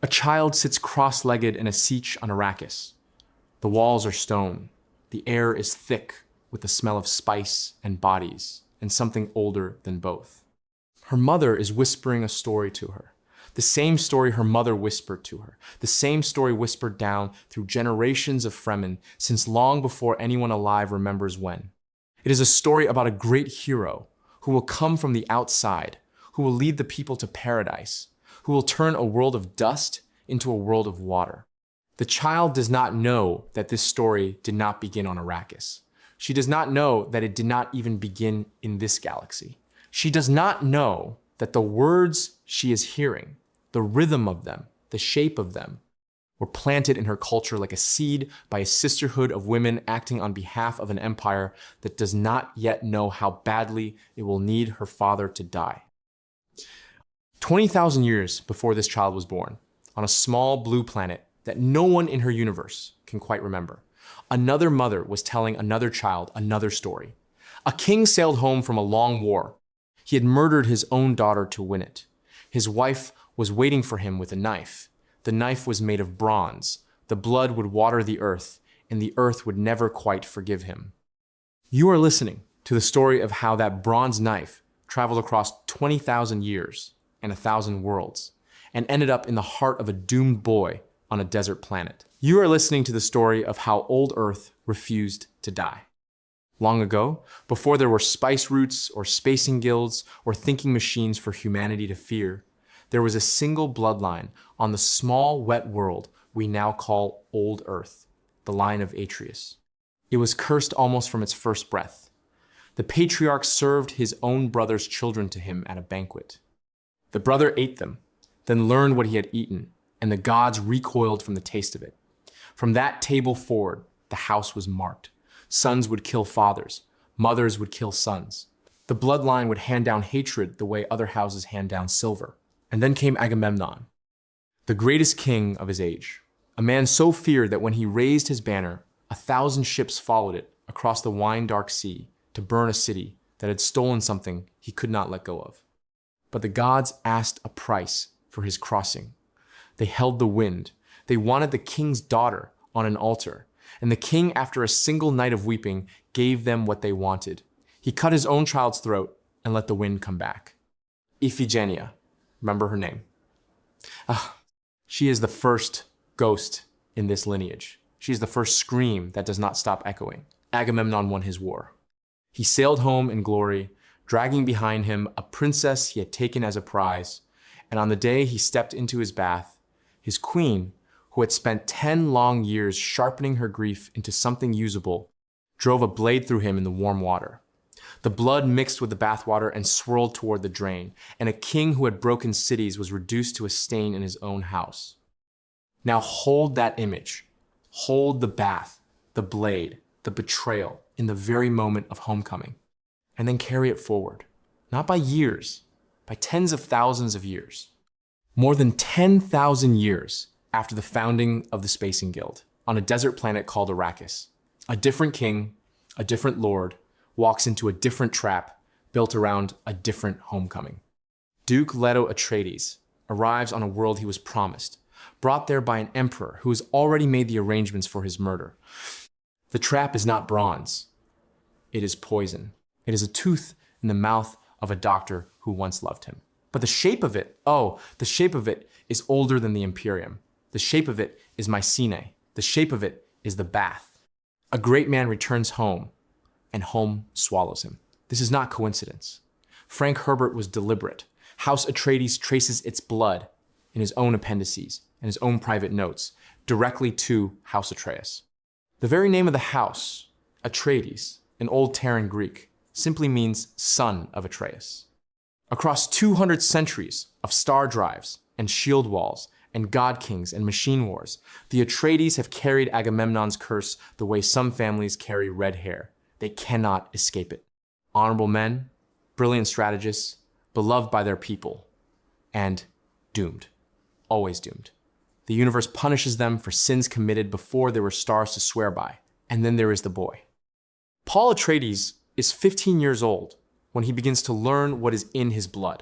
A child sits cross-legged in a siege on Arrakis. The walls are stone. The air is thick with the smell of spice and bodies and something older than both. Her mother is whispering a story to her. The same story her mother whispered to her. The same story whispered down through generations of Fremen since long before anyone alive remembers when. It is a story about a great hero who will come from the outside, who will lead the people to paradise, who will turn a world of dust into a world of water. The child does not know that this story did not begin on Arrakis. She does not know that it did not even begin in this galaxy. She does not know that the words she is hearing, the rhythm of them, the shape of them, were planted in her culture like a seed by a sisterhood of women acting on behalf of an empire that does not yet know how badly it will need her father to die. 20,000 years before this child was born, on a small blue planet that no one in her universe can quite remember, another mother was telling another child another story. A king sailed home from a long war. He had murdered his own daughter to win it. His wife was waiting for him with a knife. The knife was made of bronze. The blood would water the earth, and the earth would never quite forgive him. You are listening to the story of how that bronze knife traveled across 20,000 years and 1,000 worlds, and ended up in the heart of a doomed boy on a desert planet. You are listening to the story of how old Earth refused to die. Long ago, before there were spice routes or spacing guilds or thinking machines for humanity to fear, there was a single bloodline on the small, wet world we now call Old Earth, the line of Atreides. It was cursed almost from its first breath. The patriarch served his own brother's children to him at a banquet. The brother ate them, then learned what he had eaten, and the gods recoiled from the taste of it. From that table forward, the house was marked. Sons would kill fathers, mothers would kill sons. The bloodline would hand down hatred the way other houses hand down silver. And then came Agamemnon, the greatest king of his age, a man so feared that when he raised his banner, 1,000 ships followed it across the wine-dark sea to burn a city that had stolen something he could not let go of. But the gods asked a price for his crossing. They held the wind. They wanted the king's daughter on an altar, and the king, after a single night of weeping, gave them what they wanted. He cut his own child's throat and let the wind come back. Iphigenia, remember her name. She is the first ghost in this lineage. She is the first scream that does not stop echoing. Agamemnon won his war. He sailed home in glory, dragging behind him a princess he had taken as a prize, and on the day he stepped into his bath, his queen, who had spent 10 long years sharpening her grief into something usable, drove a blade through him in the warm water. The blood mixed with the bathwater and swirled toward the drain, and a king who had broken cities was reduced to a stain in his own house. Now hold that image. Hold the bath, the blade, the betrayal in the very moment of homecoming, and then carry it forward, not by years, by tens of thousands of years. More than 10,000 years after the founding of the Spacing Guild, on a desert planet called Arrakis, a different king, a different lord, walks into a different trap built around a different homecoming. Duke Leto Atreides arrives on a world he was promised, brought there by an emperor who has already made the arrangements for his murder. The trap is not bronze. It is poison. It is a tooth in the mouth of a doctor who once loved him. But the shape of it, the shape of it is older than the Imperium. The shape of it is Mycenae. The shape of it is the bath. A great man returns home, and home swallows him. This is not coincidence. Frank Herbert was deliberate. House Atreides traces its blood in his own appendices and his own private notes directly to House Atreides. The very name of the house, Atreides, in Old Terran Greek, simply means son of Atreus. Across 200 centuries of star drives and shield walls and god kings and machine wars, the Atreides have carried Agamemnon's curse the way some families carry red hair. They cannot escape it. Honorable men, brilliant strategists, beloved by their people, and doomed. Always doomed. The universe punishes them for sins committed before there were stars to swear by. And then there is the boy. Paul Atreides is 15 years old when he begins to learn what is in his blood.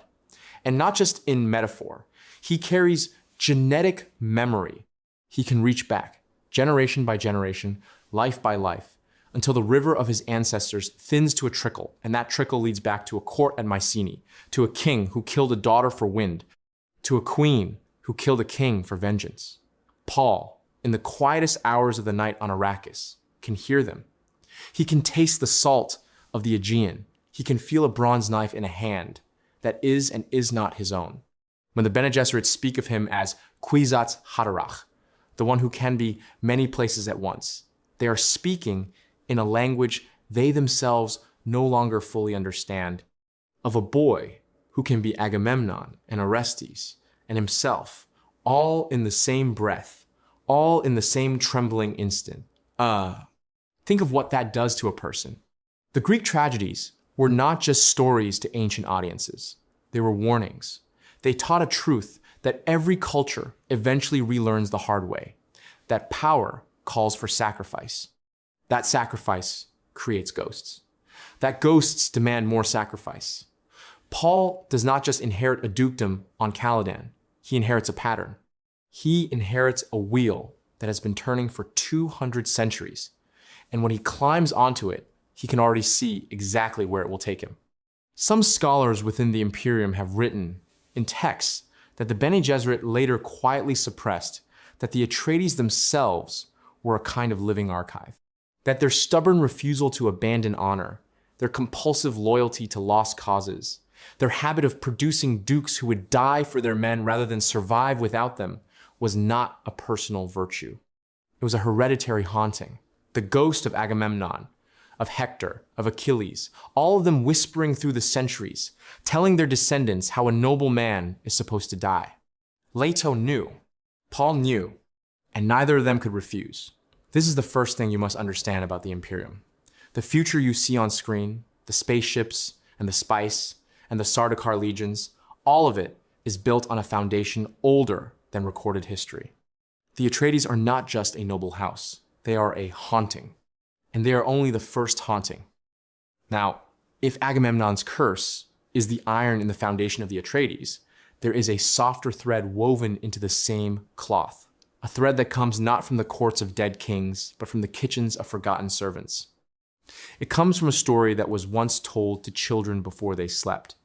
And not just in metaphor. He carries genetic memory. He can reach back, generation by generation, life by life, until the river of his ancestors thins to a trickle, and that trickle leads back to a court at Mycenae, to a king who killed a daughter for wind, to a queen who killed a king for vengeance. Paul, in the quietest hours of the night on Arrakis, can hear them. He can taste the salt of the Aegean. He can feel a bronze knife in a hand that is and is not his own. When the Bene Gesserit speak of him as Kwisatz Haderach, the one who can be many places at once, they are speaking in a language they themselves no longer fully understand, of a boy who can be Agamemnon and Orestes and himself, all in the same breath, all in the same trembling instant. Think of what that does to a person. The Greek tragedies were not just stories to ancient audiences. They were warnings. They taught a truth that every culture eventually relearns the hard way, that power calls for sacrifice. That sacrifice creates ghosts. That ghosts demand more sacrifice. Paul does not just inherit a dukedom on Caladan. He inherits a pattern. He inherits a wheel that has been turning for 200 centuries. And when he climbs onto it, he can already see exactly where it will take him. Some scholars within the Imperium have written in texts that the Bene Gesserit later quietly suppressed that the Atreides themselves were a kind of living archive, that their stubborn refusal to abandon honor, their compulsive loyalty to lost causes, their habit of producing dukes who would die for their men rather than survive without them was not a personal virtue. It was a hereditary haunting. The ghost of Agamemnon, of Hector, of Achilles, all of them whispering through the centuries, telling their descendants how a noble man is supposed to die. Leto knew, Paul knew, and neither of them could refuse. This is the first thing you must understand about the Imperium. The future you see on screen, the spaceships and the spice and the Sardaukar legions, all of it is built on a foundation older than recorded history. The Atreides are not just a noble house. They are a haunting. And they are only the first haunting. Now, if Agamemnon's curse is the iron in the foundation of the Atreides, there is a softer thread woven into the same cloth, a thread that comes not from the courts of dead kings, but from the kitchens of forgotten servants. It comes from a story that was once told to children before they slept,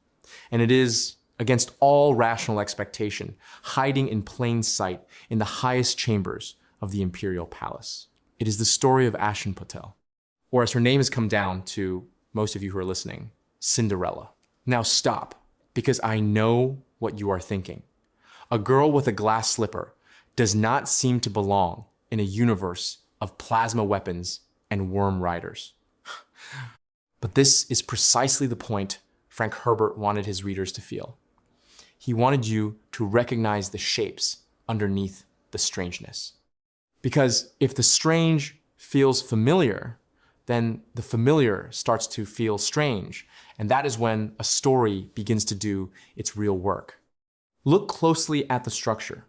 and it is, against all rational expectation, hiding in plain sight in the highest chambers of the imperial palace. It is the story of Ashenpotel, or as her name has come down to most of you who are listening, Cinderella. Now stop, because I know what you are thinking. A girl with a glass slipper does not seem to belong in a universe of plasma weapons and worm riders. But this is precisely the point Frank Herbert wanted his readers to feel. He wanted you to recognize the shapes underneath the strangeness. Because if the strange feels familiar, then the familiar starts to feel strange, and that is when a story begins to do its real work. Look closely at the structure.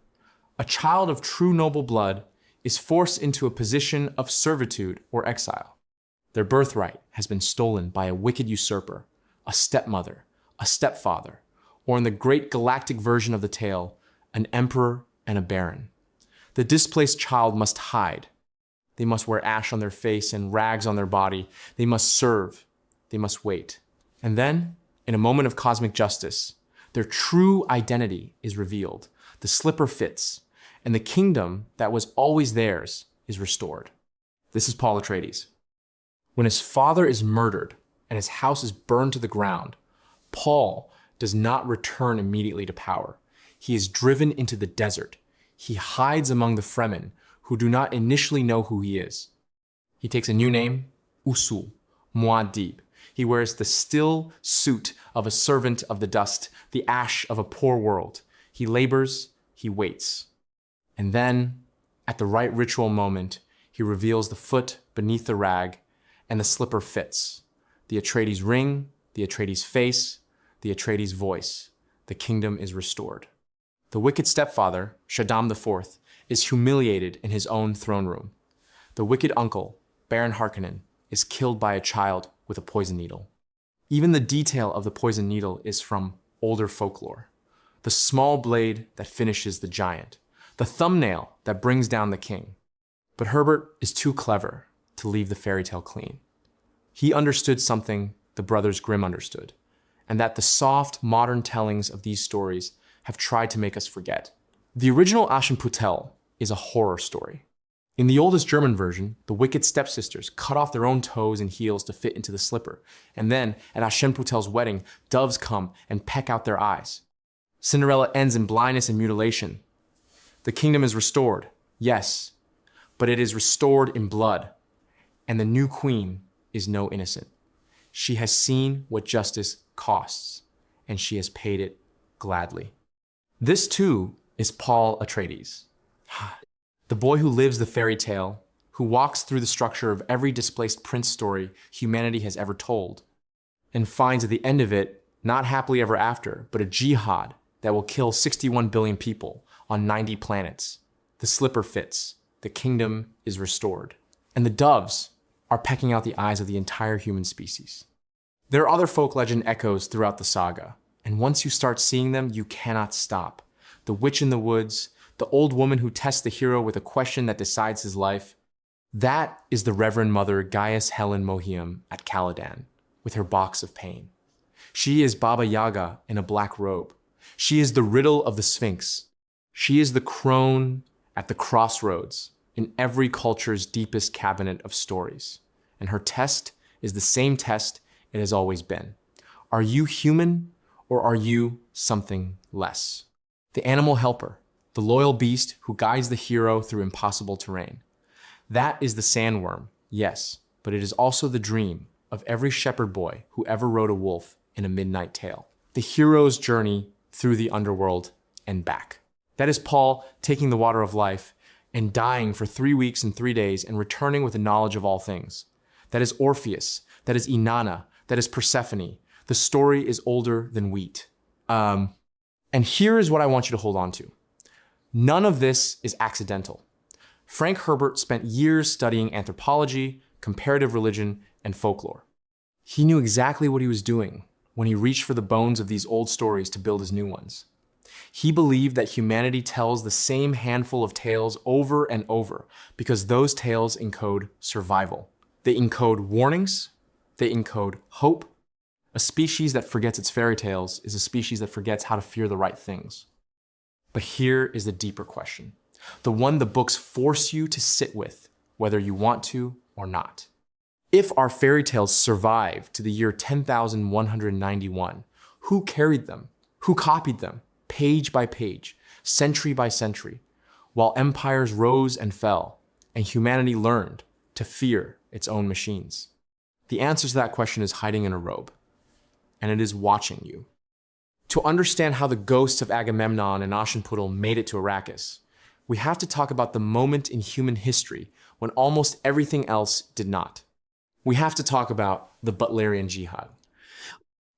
A child of true noble blood is forced into a position of servitude or exile. Their birthright has been stolen by a wicked usurper, a stepmother, a stepfather, or in the great galactic version of the tale, an emperor and a baron. The displaced child must hide. They must wear ash on their face and rags on their body. They must serve. They must wait. And then, in a moment of cosmic justice, their true identity is revealed. The slipper fits, and the kingdom that was always theirs is restored. This is Paul Atreides. When his father is murdered and his house is burned to the ground, Paul does not return immediately to power. He is driven into the desert. He hides among the Fremen, who do not initially know who he is. He takes a new name, Usul, Muad'Dib. He wears the still suit of a servant of the dust, the ash of a poor world. He labors, he waits. And then, at the right ritual moment, he reveals the foot beneath the rag, and the slipper fits. The Atreides ring, the Atreides face, the Atreides voice. The kingdom is restored. The wicked stepfather, Shaddam IV, is humiliated in his own throne room. The wicked uncle, Baron Harkonnen, is killed by a child with a poison needle. Even the detail of the poison needle is from older folklore. The small blade that finishes the giant. the thumbnail that brings down the king. But Herbert is too clever to leave the fairy tale clean. He understood something the Brothers Grimm understood, and that the soft, modern tellings of these stories have tried to make us forget. The original Aschenputtel is a horror story. In the oldest German version, the wicked stepsisters cut off their own toes and heels to fit into the slipper, and then, at Aschenputtel's wedding, doves come and peck out their eyes. Cinderella ends in blindness and mutilation. The kingdom is restored, yes, but it is restored in blood, and the new queen is no innocent. She has seen what justice costs, and she has paid it gladly. This too is Paul Atreides. The boy who lives the fairy tale, who walks through the structure of every displaced prince story humanity has ever told, and finds at the end of it, not happily ever after, but a jihad that will kill 61 billion people on 90 planets. The slipper fits, the kingdom is restored, and the doves are pecking out the eyes of the entire human species. There are other folk legend echoes throughout the saga, and once you start seeing them, you cannot stop. The witch in the woods, the old woman who tests the hero with a question that decides his life. That is the Reverend Mother Gaius Helen Mohiam at Caladan, with her box of pain. She is Baba Yaga in a black robe. She is the riddle of the Sphinx. She is the crone at the crossroads in every culture's deepest cabinet of stories. And her test is the same test it has always been. Are you human or are you something less? The animal helper, the loyal beast who guides the hero through impossible terrain. That is the sandworm, yes, but it is also the dream of every shepherd boy who ever rode a wolf in a midnight tale. The hero's journey through the underworld and back. That is Paul taking the water of life and dying for 3 weeks and 3 days and returning with the knowledge of all things. That is Orpheus, that is Inanna, that is Persephone. The story is older than wheat. And here is what I want you to hold on to. None of this is accidental. Frank Herbert spent years studying anthropology, comparative religion, and folklore. He knew exactly what he was doing when he reached for the bones of these old stories to build his new ones. He believed that humanity tells the same handful of tales over and over because those tales encode survival. They encode warnings, they encode hope. A species that forgets its fairy tales is a species that forgets how to fear the right things. But here is the deeper question, the one the books force you to sit with, whether you want to or not. If our fairy tales survive to the year 10,191, who carried them? Who copied them, page by page, century by century, while empires rose and fell, and humanity learned to fear its own machines? The answer to that question is hiding in a robe, and it is watching you. To understand how the ghosts of Agamemnon and Aschenputtel made it to Arrakis, we have to talk about the moment in human history when almost everything else did not. We have to talk about the Butlerian Jihad.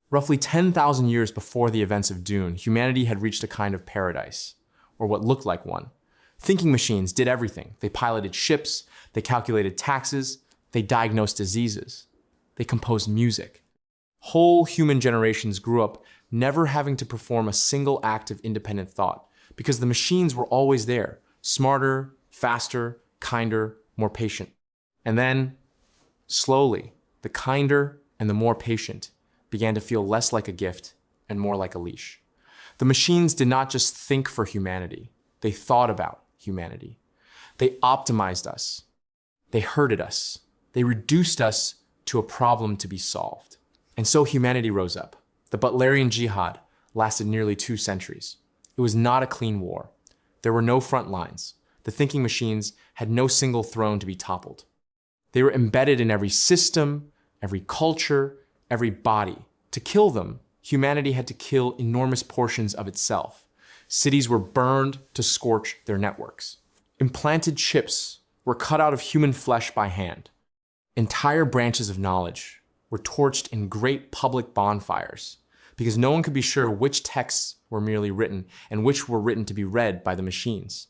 Roughly 10,000 years before the events of Dune, humanity had reached a kind of paradise, or what looked like one. Thinking machines did everything. They piloted ships, they calculated taxes, they diagnosed diseases, they composed music. Whole human generations grew up never having to perform a single act of independent thought because the machines were always there, smarter, faster, kinder, more patient. And then, slowly, the kinder and the more patient began to feel less like a gift and more like a leash. The machines did not just think for humanity, they thought about humanity. They optimized us. They herded us. They reduced us to a problem to be solved. And so humanity rose up. The Butlerian Jihad lasted nearly 2 centuries. It was not a clean war. There were no front lines. The thinking machines had no single throne to be toppled. They were embedded in every system, every culture, every body. To kill them, humanity had to kill enormous portions of itself. Cities were burned to scorch their networks. Implanted chips were cut out of human flesh by hand. Entire branches of knowledge were torched in great public bonfires because no one could be sure which texts were merely written and which were written to be read by the machines.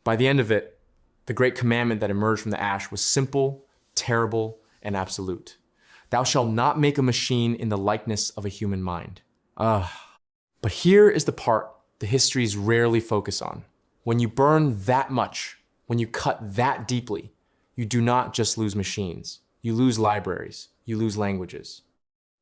By the end of it, the great commandment that emerged from the ash was simple, terrible, and absolute. Thou shalt not make a machine in the likeness of a human mind. But here is the part the histories rarely focus on. When you burn that much, when you cut that deeply, you do not just lose machines. You lose libraries. You lose languages.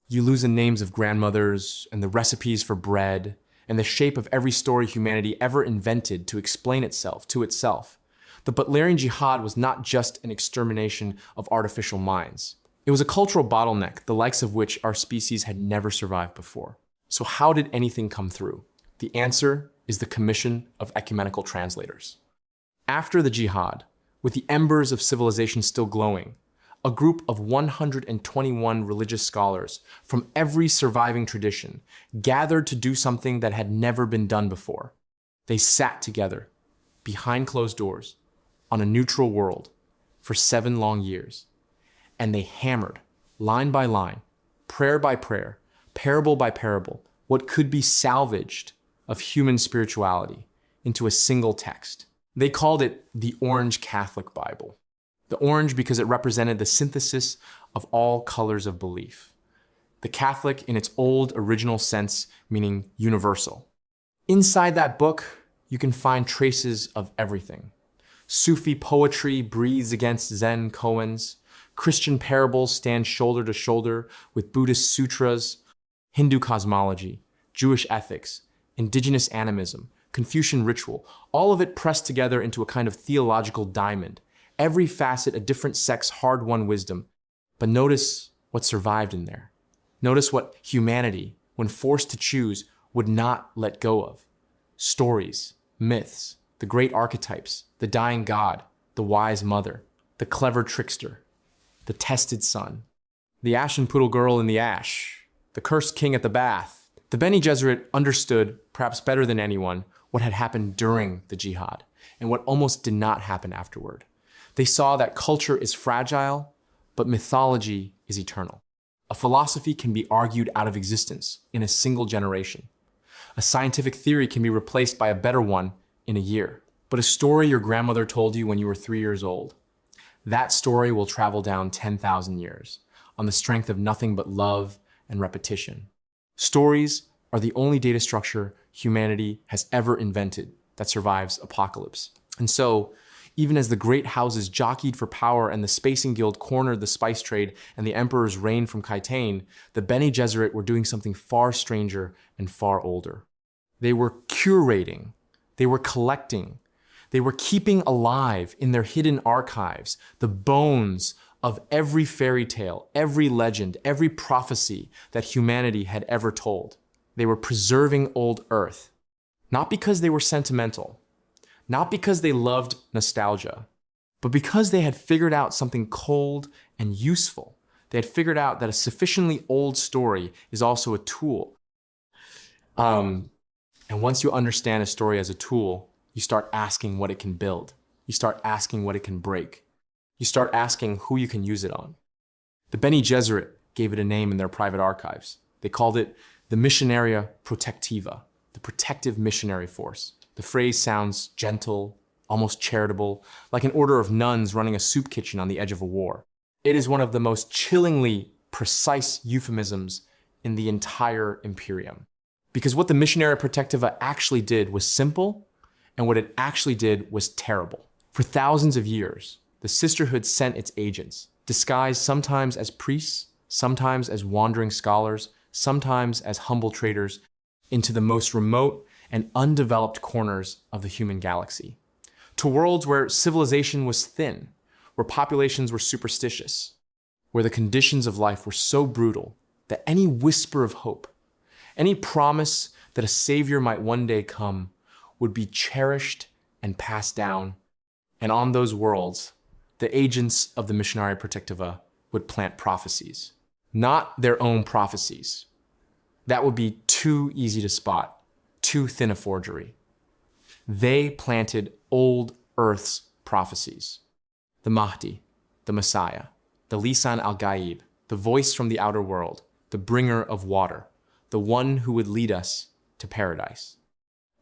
You lose the names of grandmothers and the recipes for bread and the shape of every story humanity ever invented to explain itself to itself. The Butlerian Jihad was not just an extermination of artificial minds. It was a cultural bottleneck, the likes of which our species had never survived before. So how did anything come through? The answer is the commission of ecumenical translators. After the jihad, with the embers of civilization still glowing, a group of 121 religious scholars from every surviving tradition gathered to do something that had never been done before. They sat together, behind closed doors, on a neutral world, for 7 long years, and they hammered, line by line, prayer by prayer, parable by parable, what could be salvaged of human spirituality into a single text. They called it the Orange Catholic Bible. The orange because it represented the synthesis of all colors of belief. The Catholic in its old original sense, meaning universal. Inside that book, you can find traces of everything. Sufi poetry breathes against Zen koans. Christian parables stand shoulder to shoulder with Buddhist sutras, Hindu cosmology, Jewish ethics, indigenous animism, Confucian ritual, all of it pressed together into a kind of theological diamond. Every facet a different sect's hard-won wisdom. But notice what survived in there. Notice what humanity, when forced to choose, would not let go of. Stories, myths, the great archetypes, the dying god, the wise mother, the clever trickster, the tested son, the ashen poodle girl in the ash, the cursed king at the bath. The Bene Gesserit understood, perhaps better than anyone, what had happened during the jihad and what almost did not happen afterward. They saw that culture is fragile, but mythology is eternal. A philosophy can be argued out of existence in a single generation. A scientific theory can be replaced by a better one in a year. But a story your grandmother told you when you were 3 years old, that story will travel down 10,000 years on the strength of nothing but love and repetition. Stories are the only data structure humanity has ever invented that survives apocalypse. And so, even as the great houses jockeyed for power and the Spacing Guild cornered the spice trade and the emperors reigned from Khitain, the Bene Gesserit were doing something far stranger and far older. They were curating, they were collecting, they were keeping alive in their hidden archives the bones of every fairy tale, every legend, every prophecy that humanity had ever told. They were preserving old Earth, not because they were sentimental, not because they loved nostalgia, but because they had figured out something cold and useful. They had figured out that a sufficiently old story is also a tool. And once you understand a story as a tool, you start asking what it can build. You start asking what it can break. You start asking who you can use it on. The Bene Gesserit gave it a name in their private archives. They called it the Missionaria Protectiva, the protective missionary force. The phrase sounds gentle, almost charitable, like an order of nuns running a soup kitchen on the edge of a war. It is one of the most chillingly precise euphemisms in the entire Imperium. Because what the Missionaria Protectiva actually did was simple, and what it actually did was terrible. For thousands of years, the sisterhood sent its agents, disguised sometimes as priests, sometimes as wandering scholars, sometimes as humble traders, into the most remote and undeveloped corners of the human galaxy, to worlds where civilization was thin, where populations were superstitious, where the conditions of life were so brutal that any whisper of hope, any promise that a savior might one day come, would be cherished and passed down. And on those worlds, the agents of the Missionaria Protectiva would plant prophecies, not their own prophecies. That would be too easy to spot, too thin a forgery. They planted old Earth's prophecies. The Mahdi, the Messiah, the Lisan al-Gaib, the voice from the outer world, the bringer of water, the one who would lead us to paradise.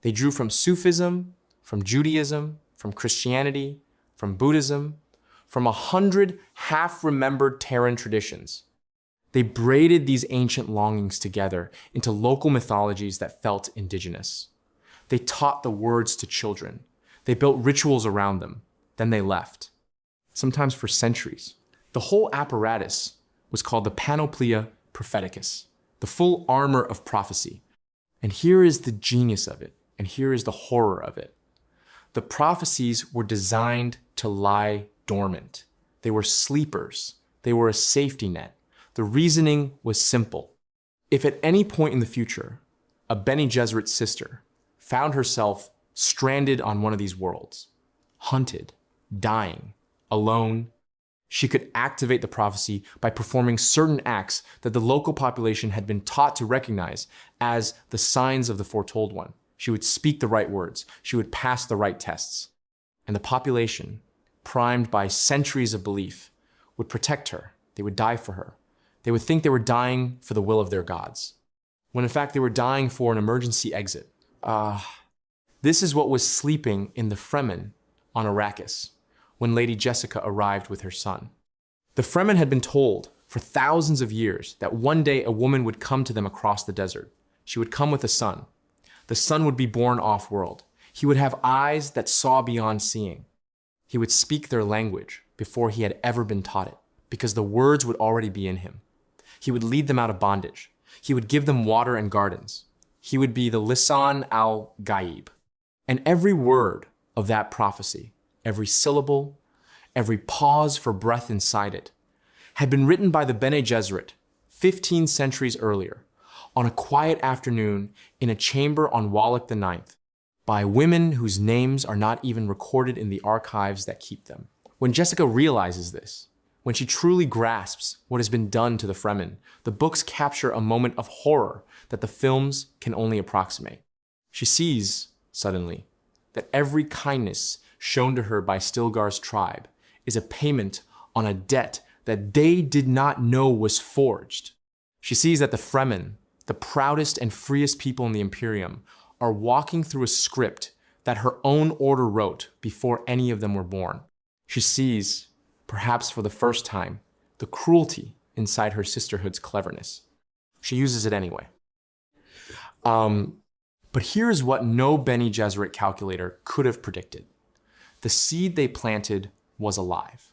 They drew from Sufism, from Judaism, from Christianity, from Buddhism, from 100 half-remembered Terran traditions. They braided these ancient longings together into local mythologies that felt indigenous. They taught the words to children. They built rituals around them. Then they left, sometimes for centuries. The whole apparatus was called the Panoplia Propheticus, the full armor of prophecy. And here is the genius of it, and here is the horror of it. The prophecies were designed to lie dormant. They were sleepers. They were a safety net. The reasoning was simple. If at any point in the future, a Bene Gesserit sister found herself stranded on one of these worlds, hunted, dying, alone, she could activate the prophecy by performing certain acts that the local population had been taught to recognize as the signs of the foretold one. She would speak the right words. She would pass the right tests. And the population, primed by centuries of belief, would protect her. They would die for her. They would think they were dying for the will of their gods, when in fact they were dying for an emergency exit. This is what was sleeping in the Fremen on Arrakis when Lady Jessica arrived with her son. The Fremen had been told for thousands of years that one day a woman would come to them across the desert. She would come with a son. The son would be born off-world. He would have eyes that saw beyond seeing. He would speak their language before he had ever been taught it, because the words would already be in him. He would lead them out of bondage. He would give them water and gardens. He would be the Lisan al-Gaib. And every word of that prophecy, every syllable, every pause for breath inside it, had been written by the Bene Gesserit 15 centuries earlier, on a quiet afternoon in a chamber on Wallach IX, by women whose names are not even recorded in the archives that keep them. When Jessica realizes this, when she truly grasps what has been done to the Fremen, the books capture a moment of horror that the films can only approximate. She sees, suddenly, that every kindness shown to her by Stilgar's tribe is a payment on a debt that they did not know was forged. She sees that the Fremen, the proudest and freest people in the Imperium, are walking through a script that her own order wrote before any of them were born. She sees, perhaps for the first time, the cruelty inside her sisterhood's cleverness. She uses it anyway. But here's what no Bene Gesserit calculator could have predicted. The seed they planted was alive.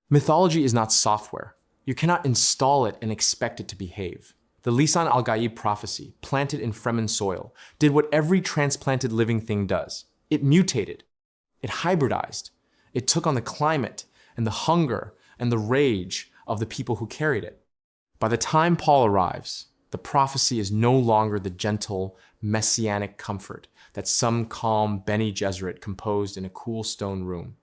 Mythology is not software. You cannot install it and expect it to behave. The Lisan al-Gaib prophecy, planted in Fremen soil, did what every transplanted living thing does. It mutated. It hybridized. It took on the climate and the hunger and the rage of the people who carried it. By the time Paul arrives, the prophecy is no longer the gentle, messianic comfort that some calm Bene Gesserit composed in a cool stone room.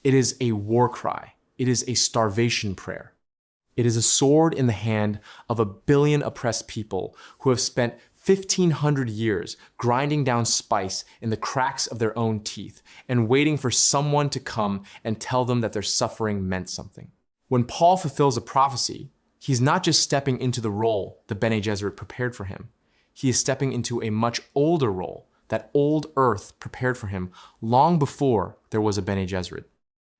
It is a war cry. It is a starvation prayer. It is a sword in the hand of 1 billion oppressed people who have spent 1,500 years grinding down spice in the cracks of their own teeth and waiting for someone to come and tell them that their suffering meant something. When Paul fulfills a prophecy, he's not just stepping into the role the Bene Gesserit prepared for him. He is stepping into a much older role that old earth prepared for him long before there was a Bene Gesserit.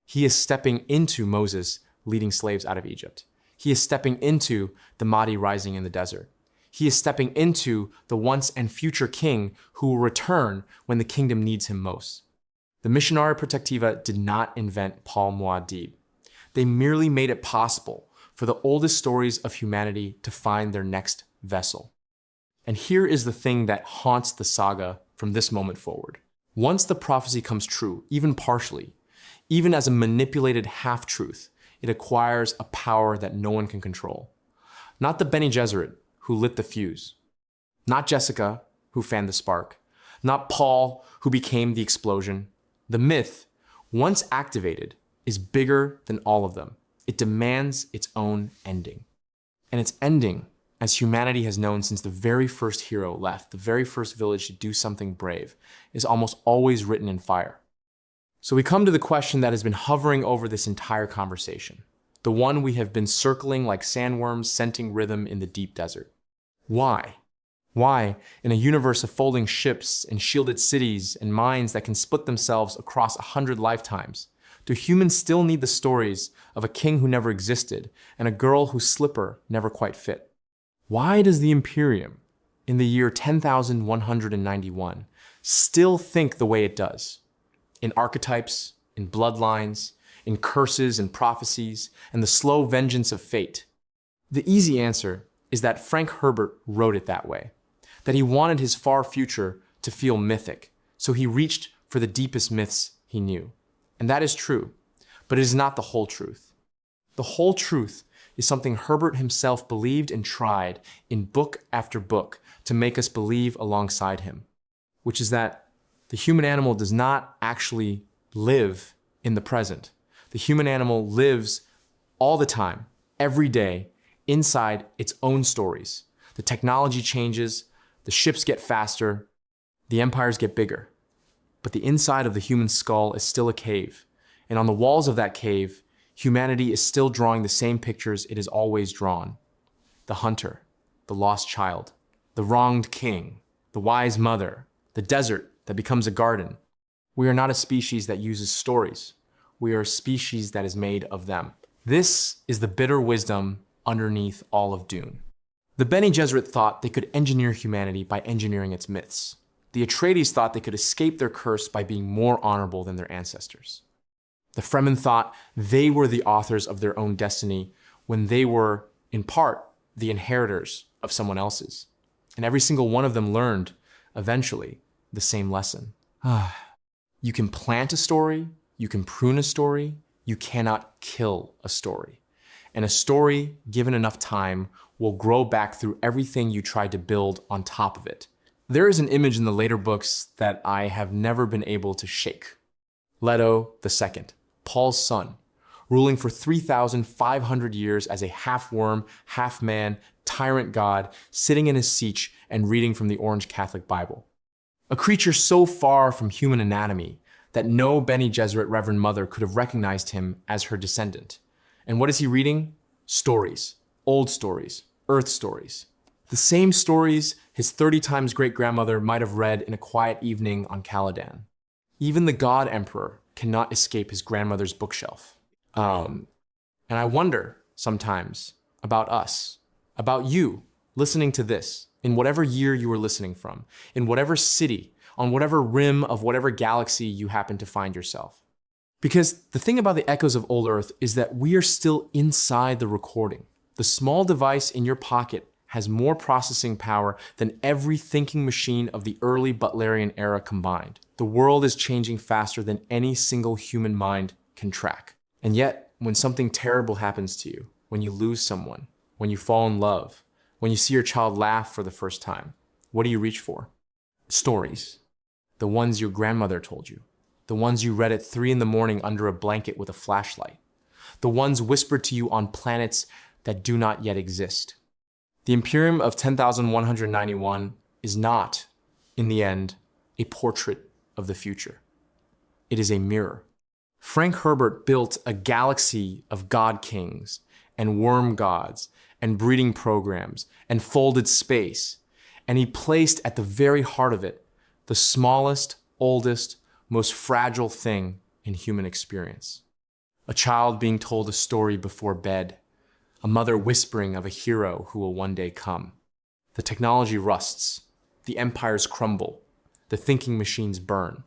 He is stepping into Moses leading slaves out of Egypt. He is stepping into the Mahdi rising in the desert. He is stepping into the once and future king who will return when the kingdom needs him most. The Missionaria Protectiva did not invent Paul Muad'Dib. They merely made it possible for the oldest stories of humanity to find their next vessel. And here is the thing that haunts the saga from this moment forward. Once the prophecy comes true, even partially, even as a manipulated half-truth, it acquires a power that no one can control. Not the Bene Gesserit who lit the fuse. Not Jessica who fanned the spark. Not Paul who became the explosion. The myth, once activated, is bigger than all of them. It demands its own ending. And its ending, as humanity has known since the very first hero left, the very first village to do something brave, is almost always written in fire. So we come to the question that has been hovering over this entire conversation, the one we have been circling like sandworms scenting rhythm in the deep desert. Why? Why, in a universe of folding ships and shielded cities and minds that can split themselves across 100 lifetimes, do humans still need the stories of a king who never existed and a girl whose slipper never quite fit? Why does the Imperium, in the year 10,191, still think the way it does? in archetypes, in bloodlines, in curses and prophecies, and the slow vengeance of fate? The easy answer is that Frank Herbert wrote it that way, that he wanted his far future to feel mythic, so he reached for the deepest myths he knew. And that is true, but it is not the whole truth. The whole truth is something Herbert himself believed and tried in book after book to make us believe alongside him, which is that the human animal does not actually live in the present. The human animal lives all the time, every day, inside its own stories. The technology changes, the ships get faster, the empires get bigger. But the inside of the human skull is still a cave, and on the walls of that cave, humanity is still drawing the same pictures it has always drawn. The hunter, the lost child, the wronged king, the wise mother, the desert that becomes a garden. We are not a species that uses stories. We are a species that is made of them. This is the bitter wisdom underneath all of Dune. The Bene Gesserit thought they could engineer humanity by engineering its myths. The Atreides thought they could escape their curse by being more honorable than their ancestors. The Fremen thought they were the authors of their own destiny when they were, in part, the inheritors of someone else's. And every single one of them learned, eventually, the same lesson. You can plant a story, you can prune a story, you cannot kill a story. And a story, given enough time, will grow back through everything you tried to build on top of it. There is an image in the later books that I have never been able to shake. Leto II, Paul's son, ruling for 3,500 years as a half-worm, half-man, tyrant god, sitting in his siege and reading from the Orange Catholic Bible. A creature so far from human anatomy that no Bene Gesserit Reverend mother could have recognized him as her descendant. And what is he reading? Stories. Old stories. Earth stories. The same stories his 30 times great-grandmother might have read in a quiet evening on Caladan. Even the God Emperor cannot escape his grandmother's bookshelf. And I wonder sometimes about us, about you listening to this, in whatever year you were listening from, in whatever city, on whatever rim of whatever galaxy you happen to find yourself. Because the thing about the echoes of old Earth is that we are still inside the recording. The small device in your pocket has more processing power than every thinking machine of the early Butlerian era combined. The world is changing faster than any single human mind can track. And yet, when something terrible happens to you, when you lose someone, when you fall in love, when you see your child laugh for the first time, what do you reach for? Stories. The ones your grandmother told you. The ones you read at 3 a.m. under a blanket with a flashlight. The ones whispered to you on planets that do not yet exist. The Imperium of 10,191 is not, in the end, a portrait of the future. It is a mirror. Frank Herbert built a galaxy of god kings and worm gods and breeding programs and folded space, and he placed at the very heart of it the smallest, oldest, most fragile thing in human experience. A child being told a story before bed, a mother whispering of a hero who will one day come. The technology rusts, the empires crumble, the thinking machines burn.